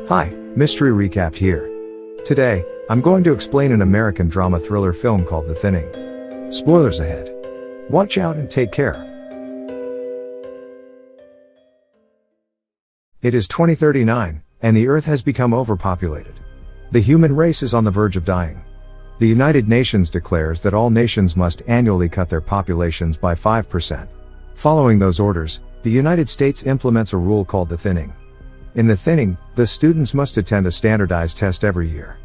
Hi, Mystery Recap here. Today, I'm going to explain an American drama thriller film called The Thinning. Spoilers ahead. Watch out and take care. It is 2039, and the Earth has become overpopulated. The human race is on the verge of dying. The United Nations declares that all nations must annually cut their populations by 5%. Following those orders, the United States implements a rule called the thinning. In the thinning, the students must attend a standardized test every year.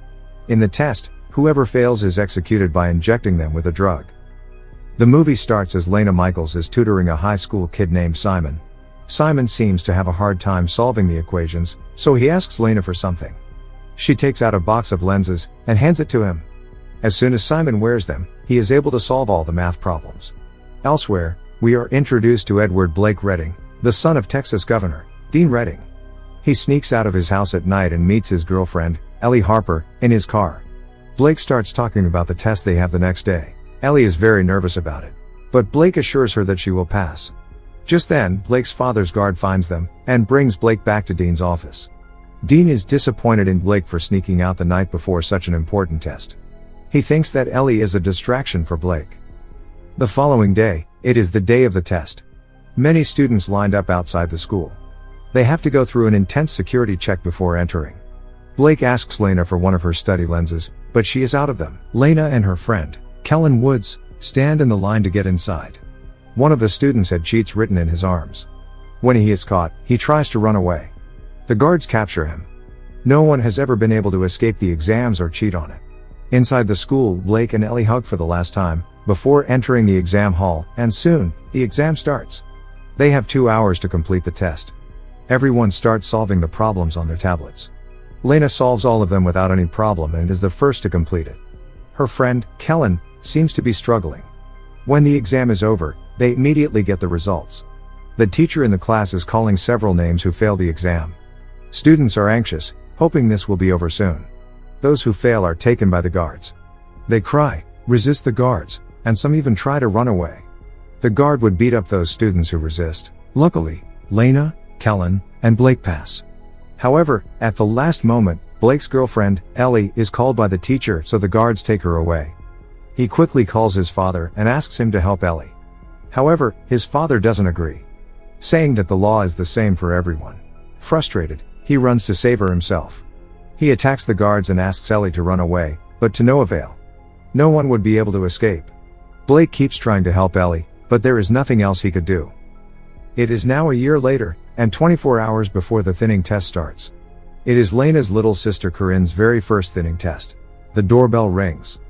In the test, whoever fails is executed by injecting them with a drug. The movie starts as Lena Michaels is tutoring a high school kid named Simon. Simon seems to have a hard time solving the equations, so he asks Lena for something. She takes out a box of lenses and hands it to him. As soon as Simon wears them, he is able to solve all the math problems. Elsewhere, we are introduced to Edward Blake Redding, the son of Texas Governor Dean Redding. He sneaks out of his house at night and meets his girlfriend, Ellie Harper, in his car. Blake starts talking about the test they have the next day. Ellie is very nervous about it, but Blake assures her that she will pass. Just then, Blake's father's guard finds them and brings Blake back to Dean's office. Dean is disappointed in Blake for sneaking out the night before such an important test. He thinks that Ellie is a distraction for Blake. The following day, it is the day of the test. Many students lined up outside the school. They have to go through an intense security check before entering. Blake asks Lena for one of her study lenses, but she is out of them. Lena and her friend, Kellen Woods, stand in the line to get inside. One of the students had cheats written in his arms. When he is caught, he tries to run away. The guards capture him. No one has ever been able to escape the exams or cheat on it. Inside the school, Blake and Ellie hug for the last time, before entering the exam hall, and soon, the exam starts. They have 2 hours to complete the test. Everyone starts solving the problems on their tablets. Lena solves all of them without any problem and is the first to complete it. Her friend, Kellen, seems to be struggling. When the exam is over, they immediately get the results. The teacher in the class is calling several names who failed the exam. Students are anxious, hoping this will be over soon. Those who fail are taken by the guards. They cry, resist the guards, and some even try to run away. The guard would beat up those students who resist. Luckily, Lena, Kellen, and Blake pass. However, at the last moment, Blake's girlfriend, Ellie, is called by the teacher, so the guards take her away. He quickly calls his father and asks him to help Ellie. However, his father doesn't agree, saying that the law is the same for everyone. Frustrated, he runs to save her himself. He attacks the guards and asks Ellie to run away, but to no avail. No one would be able to escape. Blake keeps trying to help Ellie, but there is nothing else he could do. It is now a year later, and 24 hours before the thinning test starts. It is Lena's little sister Corinne's very first thinning test. The doorbell rings.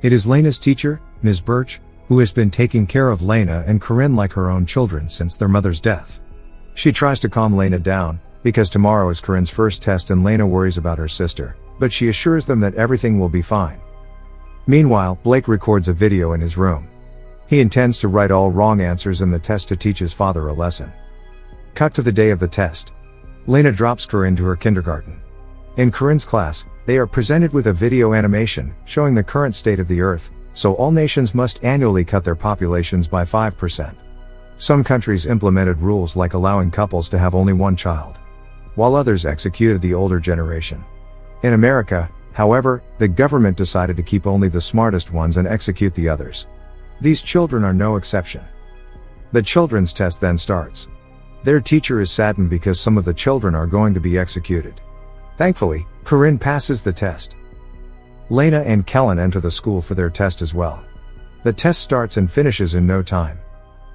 It is Lena's teacher, Ms. Birch, who has been taking care of Lena and Corinne like her own children since their mother's death. She tries to calm Lena down, because tomorrow is Corinne's first test and Lena worries about her sister, but she assures them that everything will be fine. Meanwhile, Blake records a video in his room. He intends to write all wrong answers in the test to teach his father a lesson. Cut to the day of the test. Lena drops Corinne to her kindergarten. In Corinne's class, they are presented with a video animation showing the current state of the Earth, so all nations must annually cut their populations by 5%. Some countries implemented rules like allowing couples to have only one child, while others executed the older generation. In America, however, the government decided to keep only the smartest ones and execute the others. These children are no exception. The children's test then starts. Their teacher is saddened because some of the children are going to be executed. Thankfully, Corinne passes the test. Lena and Kellen enter the school for their test as well. The test starts and finishes in no time.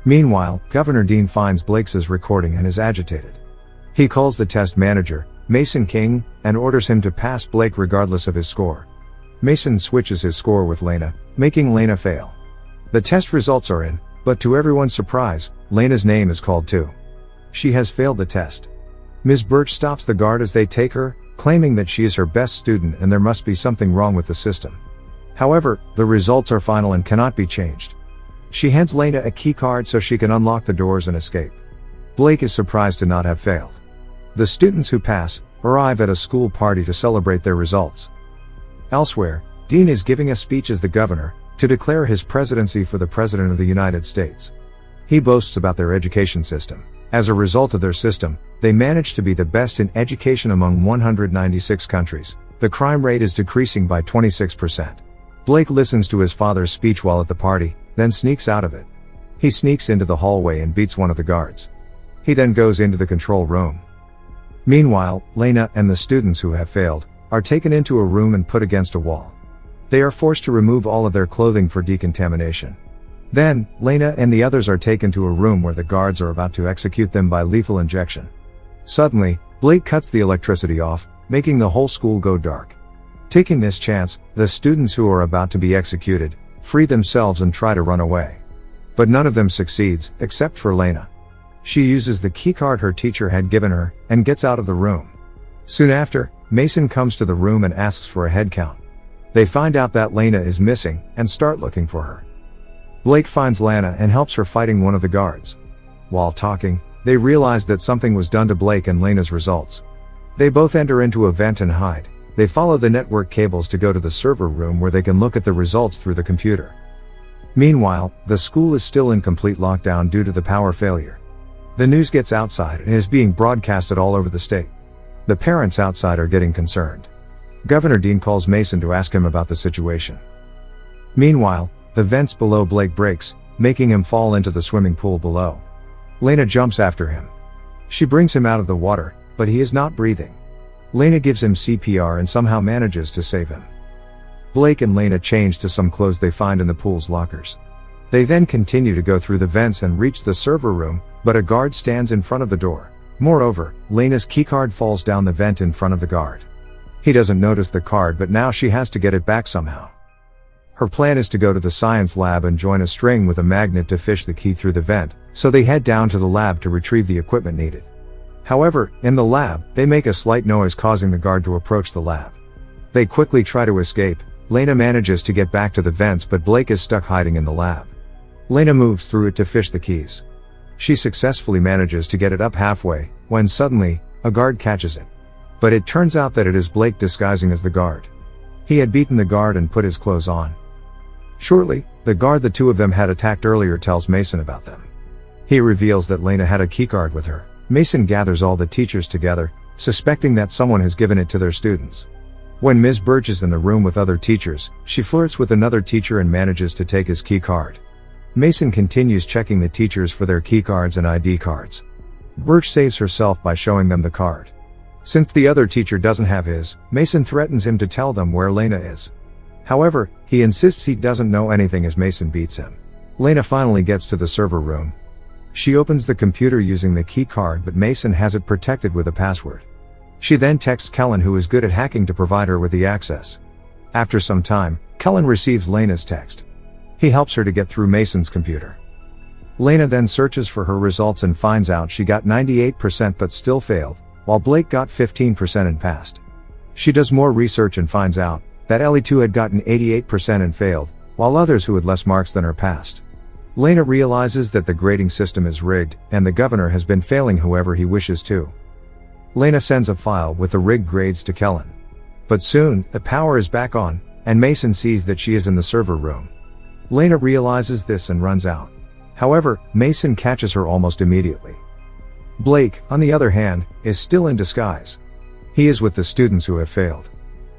Meanwhile, Governor Dean finds Blake's recording and is agitated. He calls the test manager, Mason King, and orders him to pass Blake regardless of his score. Mason switches his score with Lena, making Lena fail. The test results are in, but to everyone's surprise, Lena's name is called too. She has failed the test. Ms. Birch stops the guard as they take her, claiming that she is her best student and there must be something wrong with the system. However, the results are final and cannot be changed. She hands Lena a key card so she can unlock the doors and escape. Blake is surprised to not have failed. The students who pass arrive at a school party to celebrate their results. Elsewhere, Dean is giving a speech as the governor, to declare his presidency for the President of the United States. He boasts about their education system. As a result of their system, they manage to be the best in education among 196 countries. The crime rate is decreasing by 26%. Blake listens to his father's speech while at the party, then sneaks out of it. He sneaks into the hallway and beats one of the guards. He then goes into the control room. Meanwhile, Lena and the students who have failed are taken into a room and put against a wall. They are forced to remove all of their clothing for decontamination. Then, Lena and the others are taken to a room where the guards are about to execute them by lethal injection. Suddenly, Blake cuts the electricity off, making the whole school go dark. Taking this chance, the students who are about to be executed free themselves and try to run away. But none of them succeeds, except for Lena. She uses the keycard her teacher had given her, and gets out of the room. Soon after, Mason comes to the room and asks for a head count. They find out that Lena is missing, and start looking for her. Blake finds Lena and helps her fighting one of the guards. While talking, they realize that something was done to Blake and Lena's results. They both enter into a vent and hide. They follow the network cables to go to the server room where they can look at the results through the computer. Meanwhile, the school is still in complete lockdown due to the power failure. The news gets outside and is being broadcasted all over the state. The parents outside are getting concerned. Governor Dean calls Mason to ask him about the situation. Meanwhile, the vents below Blake breaks, making him fall into the swimming pool below. Lena jumps after him. She brings him out of the water, but he is not breathing. Lena gives him CPR and somehow manages to save him. Blake and Lena change to some clothes they find in the pool's lockers. They then continue to go through the vents and reach the server room, but a guard stands in front of the door. Moreover, Lena's keycard falls down the vent in front of the guard. He doesn't notice the card, but now she has to get it back somehow. Her plan is to go to the science lab and join a string with a magnet to fish the key through the vent, so they head down to the lab to retrieve the equipment needed. However, in the lab, they make a slight noise causing the guard to approach the lab. They quickly try to escape. Lena manages to get back to the vents, but Blake is stuck hiding in the lab. Lena moves through it to fish the keys. She successfully manages to get it up halfway, when suddenly, a guard catches it. But it turns out that it is Blake disguising as the guard. He had beaten the guard and put his clothes on. Shortly, the guard the two of them had attacked earlier tells Mason about them. He reveals that Lena had a keycard with her. Mason gathers all the teachers together, suspecting that someone has given it to their students. When Ms. Birch is in the room with other teachers, she flirts with another teacher and manages to take his keycard. Mason continues checking the teachers for their keycards and ID cards. Birch saves herself by showing them the card. Since the other teacher doesn't have his, Mason threatens him to tell them where Lena is. However, he insists he doesn't know anything as Mason beats him. Lena finally gets to the server room. She opens the computer using the keycard, but Mason has it protected with a password. She then texts Kellen, who is good at hacking, to provide her with the access. After some time, Kellen receives Lena's text. He helps her to get through Mason's computer. Lena then searches for her results and finds out she got 98% but still failed, while Blake got 15% and passed. She does more research and finds out that Ellie too had gotten 88% and failed, while others who had less marks than her passed. Lena realizes that the grading system is rigged, and the governor has been failing whoever he wishes to. Lena sends a file with the rigged grades to Kellen. But soon, the power is back on, and Mason sees that she is in the server room. Lena realizes this and runs out. However, Mason catches her almost immediately. Blake, on the other hand, is still in disguise. He is with the students who have failed.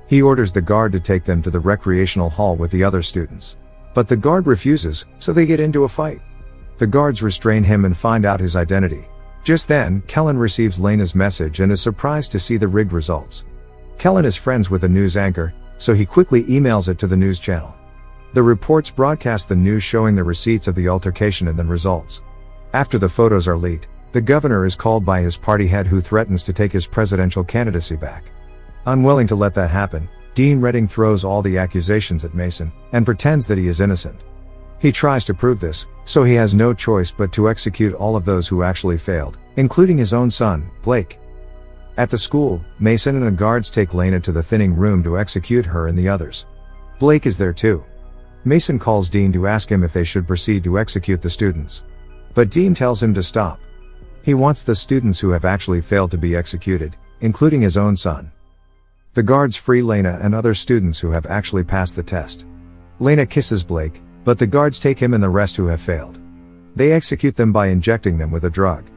He orders the guard to take them to the recreational hall with the other students. But the guard refuses, so they get into a fight. The guards restrain him and find out his identity. Just then, Kellen receives Lena's message and is surprised to see the rigged results. Kellen is friends with a news anchor, so he quickly emails it to the news channel. The reports broadcast the news showing the receipts of the altercation and the results. After the photos are leaked, the governor is called by his party head, who threatens to take his presidential candidacy back. Unwilling to let that happen, Dean Redding throws all the accusations at Mason, and pretends that he is innocent. He tries to prove this, so he has no choice but to execute all of those who actually failed, including his own son, Blake. At the school, Mason and the guards take Lena to the thinning room to execute her and the others. Blake is there too. Mason calls Dean to ask him if they should proceed to execute the students. But Dean tells him to stop. He wants the students who have actually failed to be executed, including his own son. The guards free Lena and other students who have actually passed the test. Lena kisses Blake, but the guards take him and the rest who have failed. They execute them by injecting them with a drug.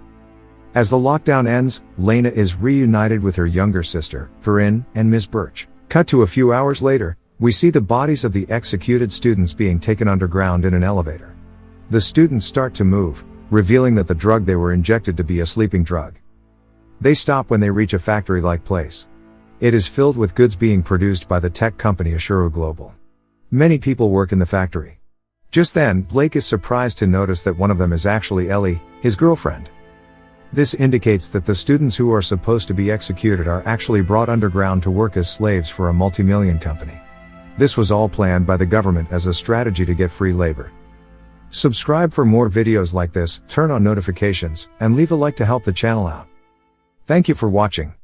As the lockdown ends, Lena is reunited with her younger sister, Corinne, and Miss Birch. Cut to a few hours later, we see the bodies of the executed students being taken underground in an elevator. The students start to move, revealing that the drug they were injected to be a sleeping drug. They stop when they reach a factory-like place. It is filled with goods being produced by the tech company Ashuru Global. Many people work in the factory. Just then, Blake is surprised to notice that one of them is actually Ellie, his girlfriend. This indicates that the students who are supposed to be executed are actually brought underground to work as slaves for a multi-million company. This was all planned by the government as a strategy to get free labor. Subscribe for more videos like this, turn on notifications, and leave a like to help the channel out. Thank you for watching.